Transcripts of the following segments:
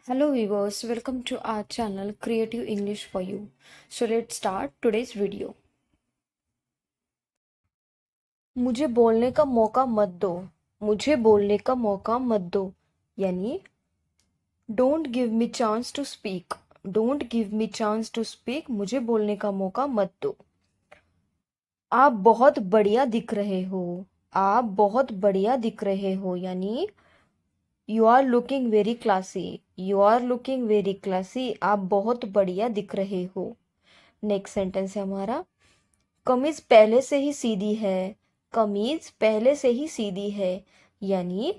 Hello viewers, welcome to our channel Creative English for You. So let's start today's video. मुझे बोलने का मौका मत दो. मुझे बोलने का मौका मत दो. यानी don't give me chance to speak. Don't give me chance to speak. मुझे बोलने का मौका मत दो. आप बहुत बढ़िया दिख रहे हो. आप बहुत बढ़िया दिख रहे हो. यानी you are looking very classy. You are looking very classy. आप बहुत बढ़िया दिख रहे हो. नेक्स्ट सेंटेंस है हमारा, कमीज पहले से ही सीधी है. कमीज पहले से ही सीधी है. यानी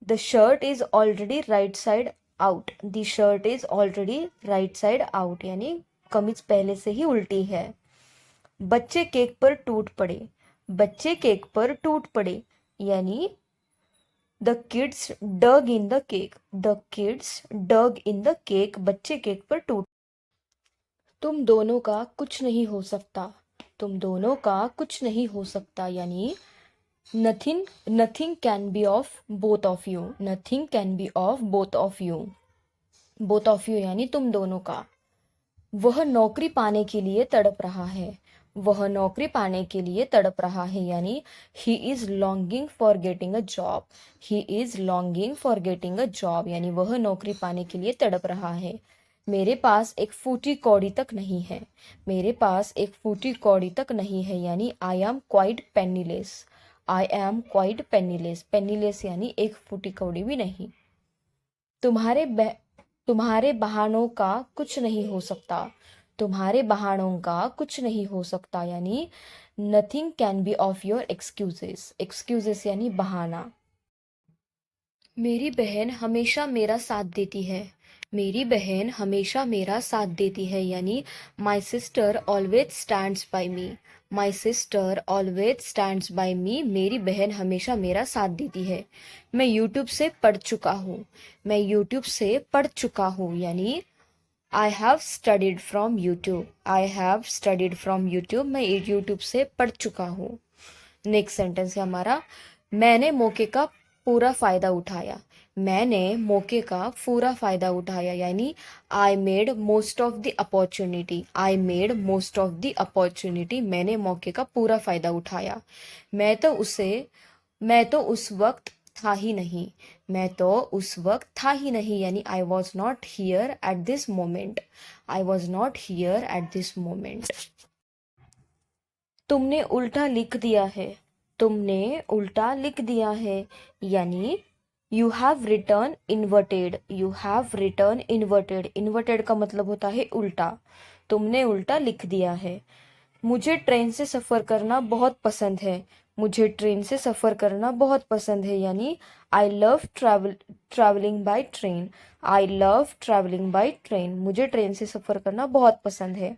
the shirt is already right side out. The shirt is already right side out. यानी कमीज पहले से ही उल्टी है. बच्चे केक पर टूट पड़े. बच्चे केक पर टूट पड़े. यानी the kids dug in the cake. The kids dug in the cake. बच्चे केक पर टूट. तुम दोनों का कुछ नहीं हो सकता. तुम दोनों का कुछ नहीं हो सकता. यानी nothing nothing can be of both of you. Nothing can be of both of you. Both of you यानी तुम दोनों का. वह नौकरी पाने के लिए तड़प रहा है. वह नौकरी पाने के लिए तड़प रहा है. यानी he is longing for getting a job. He is longing for getting a job. यानी वह नौकरी पाने के लिए तड़प रहा है. मेरे पास एक फूटी कौड़ी तक नहीं है. मेरे पास एक फूटी कौड़ी तक नहीं है. यानी I am quite penniless. I am quite penniless. Penniless यानी एक फूटी कौड़ी भी नहीं. तुम्हारे बहानों का कुछ नहीं हो सकता. तुम्हारे बहानों का कुछ नहीं हो सकता. यानी nothing can be of your excuses. Excuses यानी बहाना. मेरी बहन हमेशा मेरा साथ देती है. मेरी बहन हमेशा मेरा साथ देती है. यानी my sister always stands by me. My sister always stands by me. मेरी बहन हमेशा मेरा साथ देती है. मैं यूट्यूब से पढ़ चुका हूँ. मैं यूट्यूब से पढ़ चुका हूँ. यानी I have studied from YouTube. I have studied from YouTube. मैं यूट्यूब से पढ़ चुका हूँ. नेक्स्ट सेंटेंस है हमारा, मैंने मौके का पूरा फायदा उठाया. मैंने मौके का पूरा फायदा उठाया. यानी I made most of the opportunity. I made most of the opportunity. मैंने मौके का पूरा फायदा उठाया. मैं तो उस वक्त था ही नहीं. मैं तो उस वक्त था ही नहीं. यानी I was not here at this moment. I was not here at this moment. तुमने उल्टा लिख दिया है. तुमने उल्टा लिख दिया है. यानी you have return inverted. You have return inverted. Inverted का मतलब होता है उल्टा. तुमने उल्टा लिख दिया है. मुझे ट्रेन से सफ़र करना बहुत पसंद है. मुझे ट्रेन से सफ़र करना बहुत पसंद है. यानी I love travelling by train. I love travelling by train. मुझे ट्रेन से सफ़र करना बहुत पसंद है.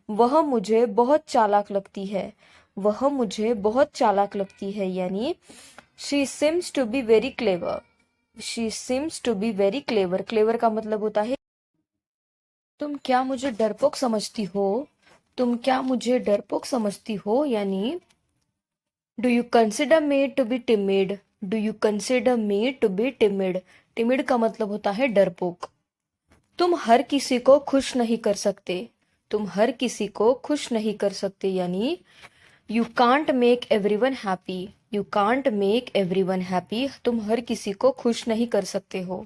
वह मुझे बहुत चालाक लगती है. वह मुझे बहुत चालाक लगती है. यानी she seems to be very clever. She seems to be very clever. Clever का मतलब होता है तुम क्या मुझे डरपोक समझती हो. तुम क्या मुझे डरपोक समझती हो. यानी do you consider me to be timid. Do you consider me to be timid. Timid का मतलब होता है डरपोक. तुम हर किसी को खुश नहीं कर सकते. तुम हर किसी को खुश नहीं कर सकते. यानी you can't make everyone happy. You can't make everyone happy. तुम हर किसी को खुश नहीं कर सकते हो.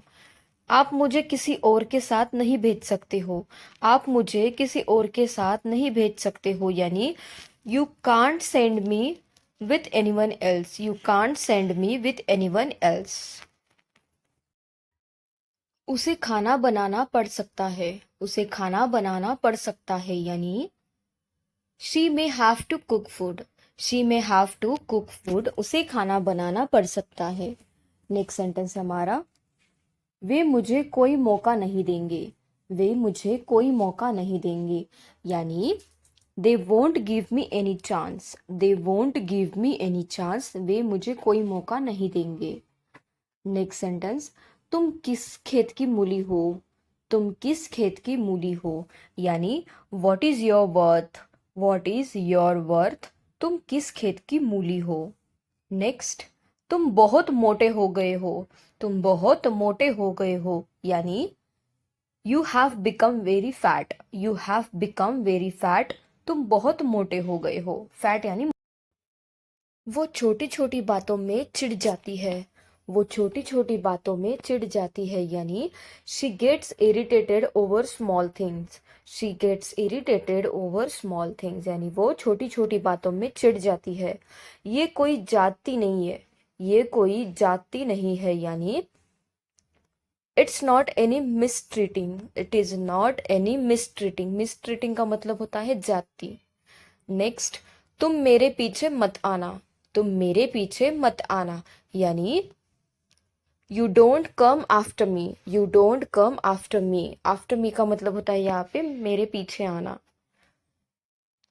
आप मुझे किसी और के साथ नहीं भेज सकते हो. आप मुझे किसी और के साथ नहीं भेज सकते हो. यानी you can't send me with anyone else. You can't send me with anyone else. उसे खाना बनाना पड़ सकता है. उसे खाना बनाना पड़ सकता है. यानी she may have to cook food. She may have to cook food. उसे खाना बनाना पड़ सकता है. नेक्स्ट सेंटेंस हमारा, वे मुझे कोई मौका नहीं देंगे. वे मुझे कोई मौका नहीं देंगे. यानी they won't give me any chance. They won't give me any chance. वे मुझे कोई मौका नहीं देंगे. नेक्स्ट सेंटेंस, तुम किस खेत की मूली हो. तुम किस खेत की मूली हो. यानी what is your worth. What is your worth. तुम किस खेत की मूली हो. नेक्स्ट, तुम बहुत मोटे हो गए हो. तुम बहुत मोटे हो गए हो. यानी you have become very fat, you have become very fat, तुम बहुत मोटे हो गए हो। फैट यानी वो छोटी छोटी बातों में चिढ़ जाती है, वो छोटी छोटी बातों में चिढ़ जाती है यानी she gets irritated over small things, she gets irritated over small things यानी वो छोटी छोटी बातों में चिढ़ जाती है। ये कोई जाति नहीं है, ये कोई जाति नहीं है यानी it's not any mistreating, it is not any mistreating, mistreating का मतलब होता है जाति। नेक्स्ट, तुम मेरे पीछे मत आना, तुम मेरे पीछे मत आना यानी you don't come after me, you don't come after me, after me का मतलब होता है यहाँ पे मेरे पीछे आना।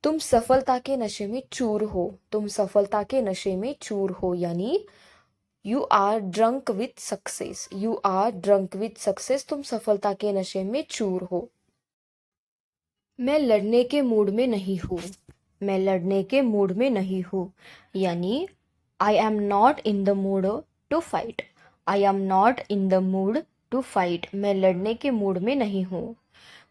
तुम सफलता के नशे में चूर हो, तुम सफलता के नशे में चूर हो यानी you are drunk with success, you are drunk with success, तुम सफलता के नशे में चूर हो। मैं लड़ने के मूड में नहीं हूँ, मैं लड़ने के मूड में नहीं हूँ यानी I am not in the mood to fight, I am not in the mood to fight, मैं लड़ने के मूड में नहीं हूँ।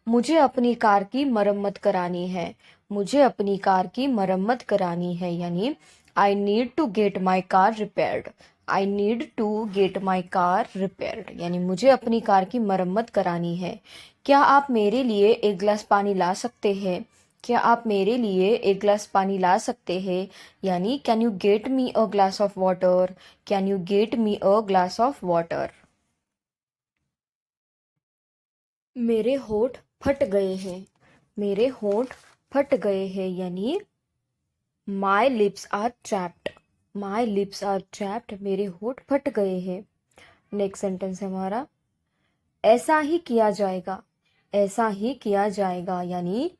मुझे अपनी कार की मरम्मत करानी है, मुझे अपनी कार की मरम्मत करानी है यानी I need to get my car repaired, I need to get my car repaired यानी मुझे अपनी कार की मरम्मत करानी है। क्या आप मेरे लिए एक गिलास पानी ला सकते हैं, क्या आप मेरे लिए एक गिलास पानी ला सकते हैं यानी can you get me a glass of water, can you get me a glass of water. मेरे होठ फट गए हैं, मेरे होठ फट गए हैं यानी my lips are chapped, my lips are chapped, मेरे होठ फट गए हैं। नेक्स्ट सेंटेंस है हमारा ऐसा ही किया जाएगा, ऐसा ही किया जाएगा यानी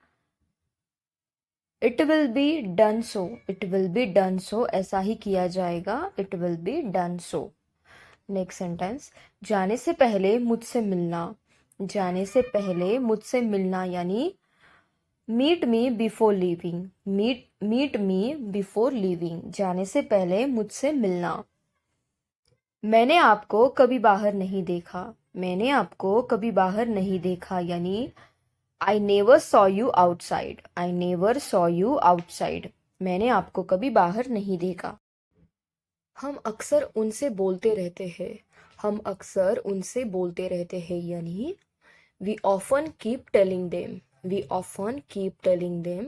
it will be done so, it will be done so, ऐसा ही किया जाएगा, it will be done so. Next sentence जाने से पहले मुझसे मिलना, जाने से पहले मुझसे मिलना यानी meet me before leaving, meet me before leaving, जाने से पहले मुझसे मिलना। मैंने आपको कभी बाहर नहीं देखा, मैंने आपको कभी बाहर नहीं देखा यानी I never saw you outside, I never saw you outside, मैंने आपको कभी बाहर नहीं देखा। हम अक्सर उनसे बोलते रहते हैं, हम अक्सर उनसे बोलते रहते हैं यानी we often keep telling them, we often keep telling them,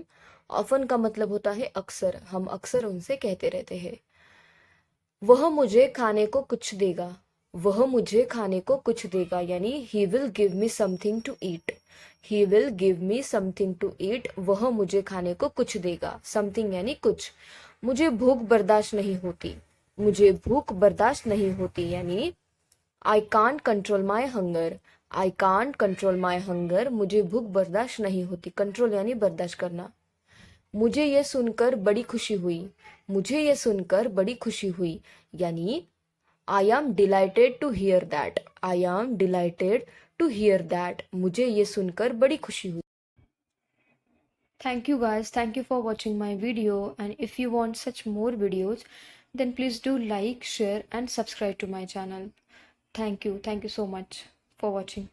often का मतलब होता है अक्सर, हम अक्सर उनसे कहते रहते हैं। वह मुझे खाने को कुछ देगा, वह मुझे खाने को कुछ देगा यानी he will give me something to eat, he will give me something to eat, वह मुझे खाने को कुछ देगा, समथिंग यानी कुछ। मुझे भूख बर्दाश्त नहीं होती, मुझे भूख बर्दाश्त नहीं होती यानी I can't control my hunger, I can't control my hunger, मुझे भूख बर्दाश्त नहीं होती, कंट्रोल यानी बर्दाश्त करना। मुझे ये सुनकर बड़ी खुशी हुई, मुझे ये सुनकर बड़ी खुशी हुई यानी I am delighted to hear that, I am delighted to hear that, मुझे ये सुनकर बड़ी खुशी हुई। Thank you guys, thank you for watching my video, and if you want such more videos then please do like, share and subscribe to my channel. Thank you so much for watching.